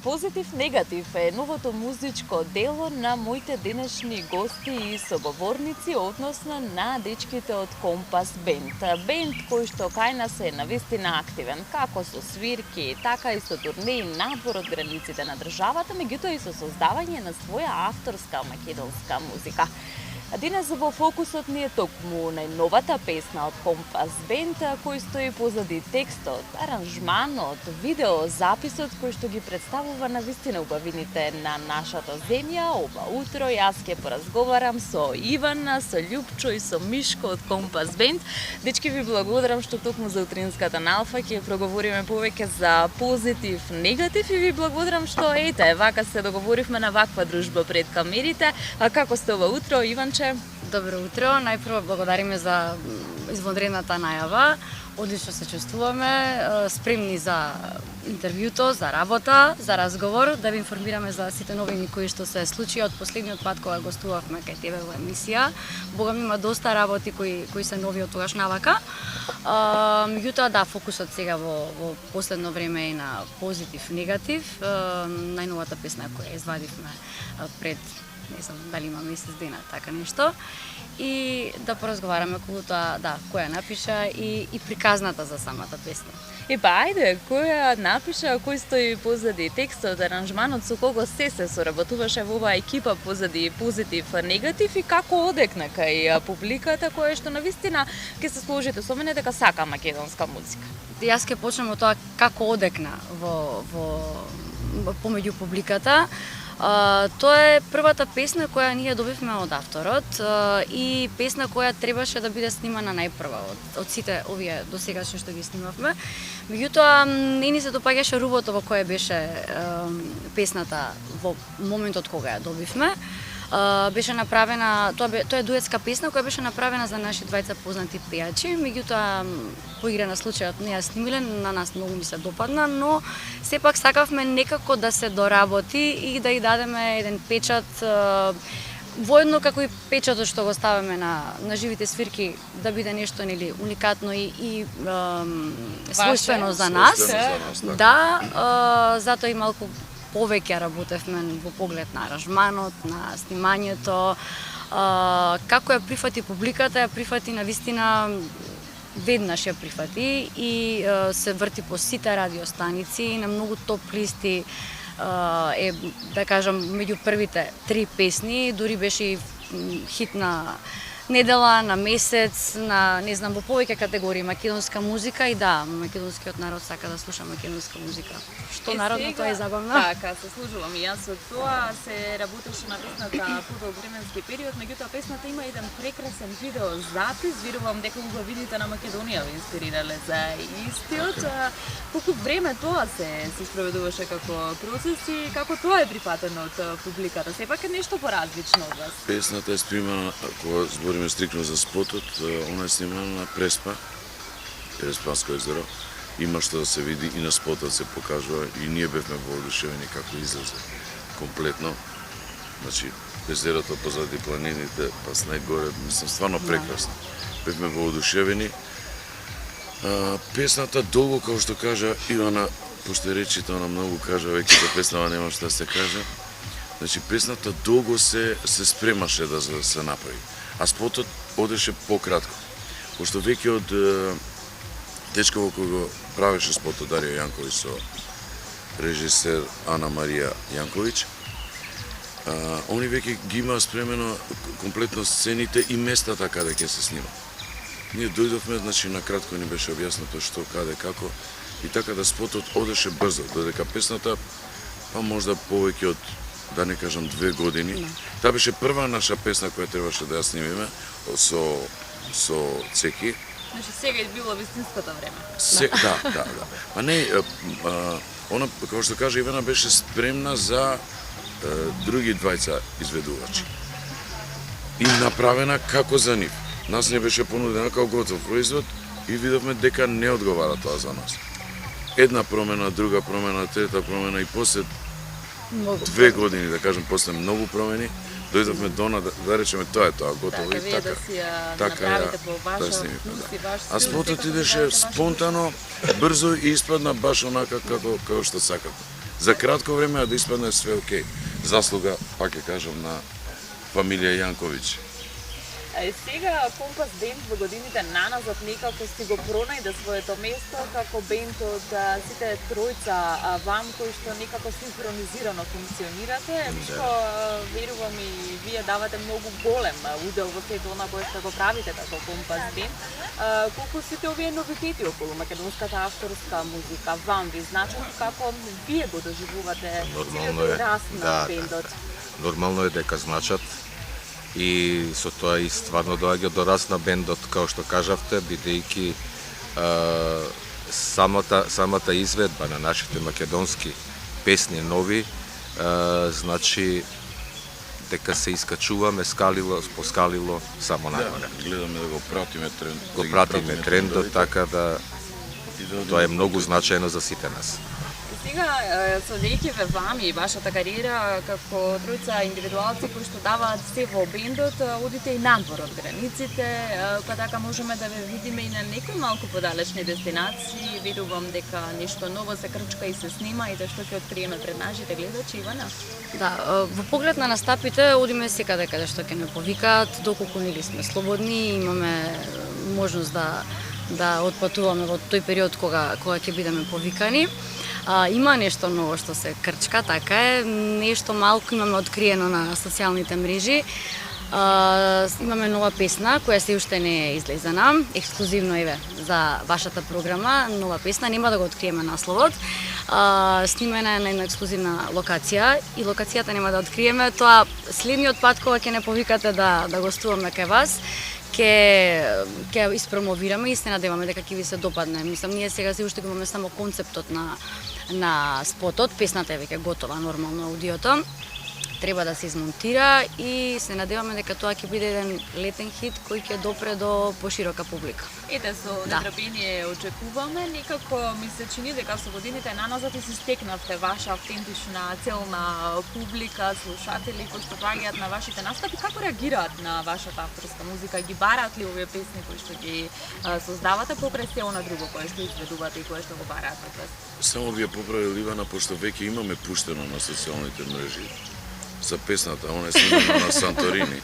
Позитив негатив е новото музичко дело на моите денешни гости и соговорници, односно на дечките од Компас Бенд. Бенд кој што кај нас е навистина активен, како со свирки, така и со турнеи надвор од границите на државата, меѓутоа и со создавање на своја авторска македонска музика. Денес во фокусот ни е токму најновата песна од Компас Бенд, кој стои позади текстот, аранжманот, видео записот кој што ги представува навистина убавините на нашата земја. Ова утро јас ќе поразговарам со Ивана, со Љупчо и со Мишко од Компас Бенд. Дечки, ви благодарам што токму за утринската налфа ќе проговориме повеќе за позитив, негатив и ви благодарам што вака се договоривме на ваква дружба пред камерите. А како сте ова утро, Иванче? Добро утро. Најпрво благодариме за извонредната најава. Одлично се чувствуваме, спремни за интервјуто, за работа, за разговор, да ви информираме за сите новини кои што се случија од последниот пат кога гостувавме кај тебе во емисија. Богам има доста работи кои се нови од тогаш навака. Меѓутоа да, фокусот сега во последно време е на позитив, негатив. Најновата песна која извадивме пред, не знам дали има месец дена, така нешто. И да поразговараме околу тоа, да, која напиша и приказната за самата песна. Ајде, која напиша, кој стои позади текстот, аранжманот, со кого се соработуваше во оваа екипа позади позитив, негатив и како одекна кај публиката која што навистина ќе се сложите со мене дека сака македонска музика? Јас ќе почнем од тоа како одекна во помеѓу публиката. Тоа е првата песна која ние добивме од авторот и песна која требаше да биде снимана најпрва од сите овие досегашни што ги снимавме. Меѓутоа не ни се допаѓаше рубото во кое беше песната во моментот кога ја добивме. Беше направена, тоа е дуетска песна која беше направена за наши двајца познати пејачи, меѓутоа по игра на случајот не ја снимиле, на нас многу ни се допадна, но сепак сакавме некако да се доработи и да ја дадеме еден печат, воедно како и печатот што го ставаме на живите свирки, да биде нешто нели уникатно и својствено за нас. Да, затоа и малку повеќе работевме во поглед на аранжманот, на снимањето, како ја прифати публиката, ја прифати навистина веднаш ја прифати и се врти по сите радиостаници, на многу топ листи е, да кажам, меѓу првите 3 песни, дури беше и хит на недела, на месец, на не знам, во повеќе категории македонска музика и да, македонскиот народ сака да слуша македонска музика. Што народно тоа е забавно. Така, се служувам и јас од тоа, се работеше на песната подолг временски период, меѓутоа песната има еден прекрасен видео запис, верувам дека убавините на Македонија ве инспирирале за истиот. Колку време тоа се спроведуваше како процес и како тоа е прифатено од публиката? Сепак е нешто поразлично од вас. Песната е снимана, кога збориме стрикно за спотот, она е снимана на Преспанско езеро. Има што да се види и на спотот се покажува и ние бевме воодушевени како излезе комплетно. Значи, езерото позади планините, па с најгоре, мислам, стварно прекрасно. Бевме воодушевени. Песната долго, како што кажа Ивана, пошто речите, она многу кажа, веќе за песнава нема што да се каже. Значи, песната долго се спремаше да се направи, а спотот одеше пократко. Пошто веќе од дечко кој го правеше спотот Дарио Јанковиќ со режисер Ана Марија Јанковиќ, они веќе ги има спремено комплетно сцените и местата каде ќе се снима. Ние дојдовме, значи на кратко ни беше објаснато што, каде, како и така да спотот одеше брзо, додека песната па можда повеќе од, да не кажам, 2 години. Таа беше прва наша песна која требаше да ја снимиме со Цеки. Значи сега е било вистинското време. Да. Па не, она, како што кажа Ивана, беше спремна за други двајца изведувачи. И направена како за нив. Нас не беше понудена како готов производ и видовме дека не одговара тоа за нас. Една промена, друга промена, трета промена и после 2 години, да кажем, после многу промени, дојдовме до да речеме тоа е тоа, готово и така. Така ја снимивме, да. А спотот идеше спонтано, брзо и испадна баш онака како што сакате. за кратко време, а да испадне све окей. Заслуга, пак ќе кажам, на фамилија Јанковиќ. Сега Компас Бенд во годините наназад некако си го пронајде своето место како бенд од сите тројца вам кои што некако синхронизирано функционирате, што верувам и вие давате многу голем удел во сето она кое што го правите како Компас Бенд. Колку сите овие новитети околу македонската авторска музика вам ви значат, како вие го доживувате целиот раст на бендот? Нормално е дека значат. И со тоа и стварно доаѓа до раст на бендот, као што кажавте, бидејќи самата изведба на нашите македонски песни нови, значи дека се искачуваме скалило по скалило само нагоре. Гледаме да го пратиме тренд. Го пратиме трендот, така да тоа е многу значајно за сите нас. Сега, следејќи ве вами и вашата кариера како тројца индивидуалци кои што даваат се во бендот, одите и надвор од границите, па така можеме да ве видиме и на некои малку подалечни дестинации. Верувам дека нешто ново се крчка и се снима и што ќе откриеме пред нашите гледачи, Ивана. Да, во поглед на настапите одиме секаде каде што ќе не повикаат, доколку нели сме слободни и имаме можност да отпатуваме во тој период кога ќе бидеме повикани. Има нешто ново што се крчка, така е, нешто малку имаме откриено на социјалните мрежи. Имаме нова песна која се уште не е излезена, ексклузивно еве за вашата програма, нова песна, нема да го откриеме насловот. Снимена е на една ексклузивна локација и локацијата нема да откриеме, тоа следниот пат кога ќе не повикате да гостуваме кај вас, ќе испромовираме и се надеваме дека ќе ви се допадне. Мислам, ние сега се уште го имаме само концептот на спотот, песната е веќе готова, нормално аудиото. Треба да се измонтира и се надеваме дека тоа ќе биде еден летен хит кој ќе допре до поширока публика. Ете, со нетрпение очекуваме, некако ми се чини дека со годините наназад и се стекнавте ваша автентична целна публика, слушатели кои што доаѓаат на вашите настапи. Како реагираат на вашата авторска музика? Ги бараат ли овие песни кои што ги создавате покрај се она друго кое што изведувате и кое што го бараат од вас? Само би ја поправил Ивана, пошто веќе имаме пуштено на социјалните мрежи за песната, она е снимана на Санторини.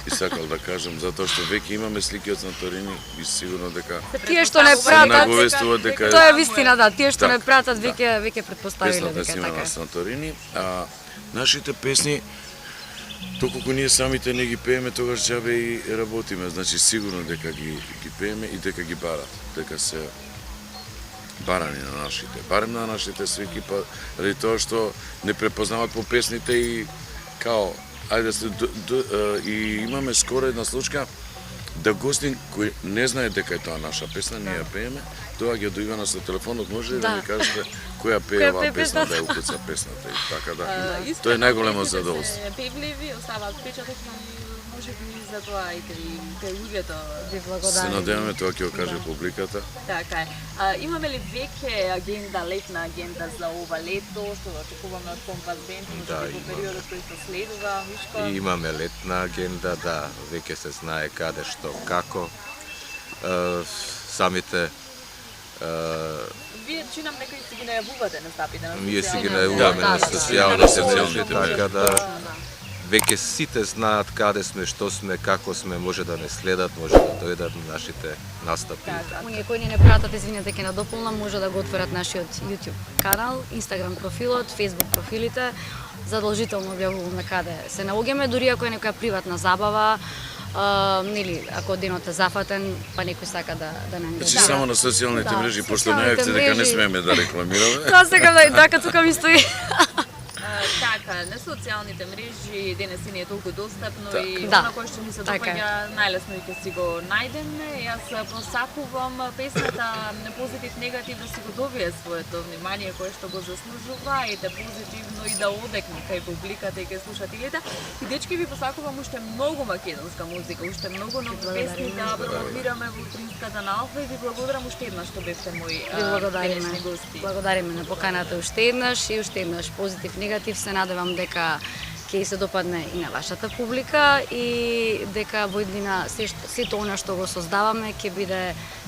И сакал да кажам, затоа што веќе имаме слики од Санторини и сигурно дека тие што не наговестуваат дека тоа е вистина, да, тие што не пратат веќе претпоставиле дека така. Песната е на Санторини, а нашите песни доколку ние самите не ги пееме, тогаш џабе и работиме, значи сигурно дека ги пееме и дека ги барат, дека се барани на нашите, барем на нашите свики, па ради тоа што не препознават по песните и као, ајде и имаме скоро една случка да гостин кој не знае дека е тоа наша песна, ние ја пееме, доаѓа до Ивана со телефонот, може ли да ми кажете која пее оваа песна, да ја укуца песната и така да. Тоа е најголемо задоволство. Певливи, оставаат впечаток и можеби за тоа и кај луѓето ви благодарам. Се надеваме тоа ќе го каже публиката. Така е. Имаме ли веќе агенда, летна агенда за ова лето, што очекуваме од Компас Бенд, можеби во периодот кој се следува, Мишко? Имаме летна агенда, да, веќе се знае каде, што, како. Самите Вие чинам дека и си ги најавувате настапите на социјалните Ние си ги најавуваме на социјалните мрежи, така да веќе сите знаат каде сме, што сме, како сме, може да не следат, може да дојдат на нашите настапи. Оние кои не пратат, извинете, ќе надополнам, може да го отворат нашиот YouTube канал, Instagram профилот, Facebook профилите. Задолжително објавуваме каде се наоѓаме, дури ако е некоја приватна забава, нели, ако денот е зафатен, па некој сака да не Значи само на социјалните мрежи, пошто најавте дека не смееме да рекламираме. Тоа сакам да тука ми стои. Така, на социјалните мрежи денес и не е толку достапно и она кое што ни се допаѓа најлесно и ќе си го најдеме. Јас посакувам песната Позитив негатив да си го добие своето внимание кое што го заслужува и да позитивно и да одекне кај публиката и кај слушателите. И дечки ви посакувам уште многу македонска музика, уште многу нови песни да промовираме во утринската на Алфа и ви благодарам уште еднаш што бевте мои денешни гости. Благодариме на поканата уште еднаш и уште еднаш Позитив негатив. Се надевам дека ќе се допадне и на вашата публика и дека во иднина сето она што го создаваме ќе биде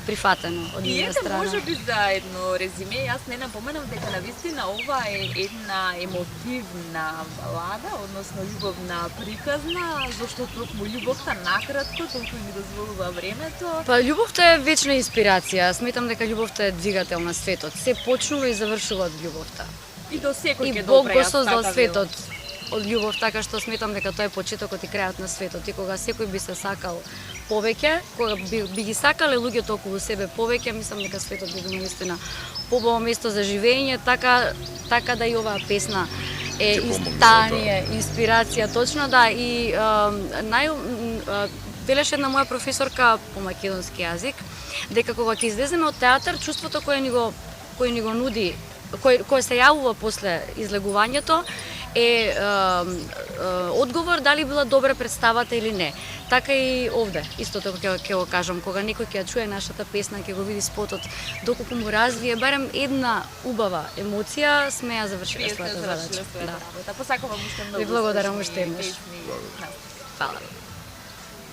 прифатено од И нивна ете, страна. може би за едно резиме, јас не напоменам дека навистина ова е една емотивна балада, односно љубовна приказна, зашто токму љубовта накратко, толку ми дозволува времето. Па љубовта е вечна инспирација. Сметам дека љубовта е двигател на светот. Се почнува и завршува од љубовта. И до секој И ќе Бог допре, го јас создал така светот од љубов, така што сметам дека тоа е почетокот и крајот на светот. И кога секој би се сакал повеќе, кога би ги сакале луѓето околу себе повеќе, мислам дека светот би бил наистина побаво место за живење, така да и оваа песна е Ќе помогне за истание, инспирација точно да и велеше една моја професорка по македонски јазик дека кога ќе излеземе од театар, чувството кое ни го нуди, кое се јавува после излегувањето е одговор дали била добра представата или не. Така и овде, истото ќе го кажам, кога некој ќе ја чуе нашата песна, ќе го види спотот, доколку му развие барем една убава емоција, сме ја завршиле својата задача. Да. Посакувам уште многу. Ви благодарам успешни уште еднаш. песни. Фала.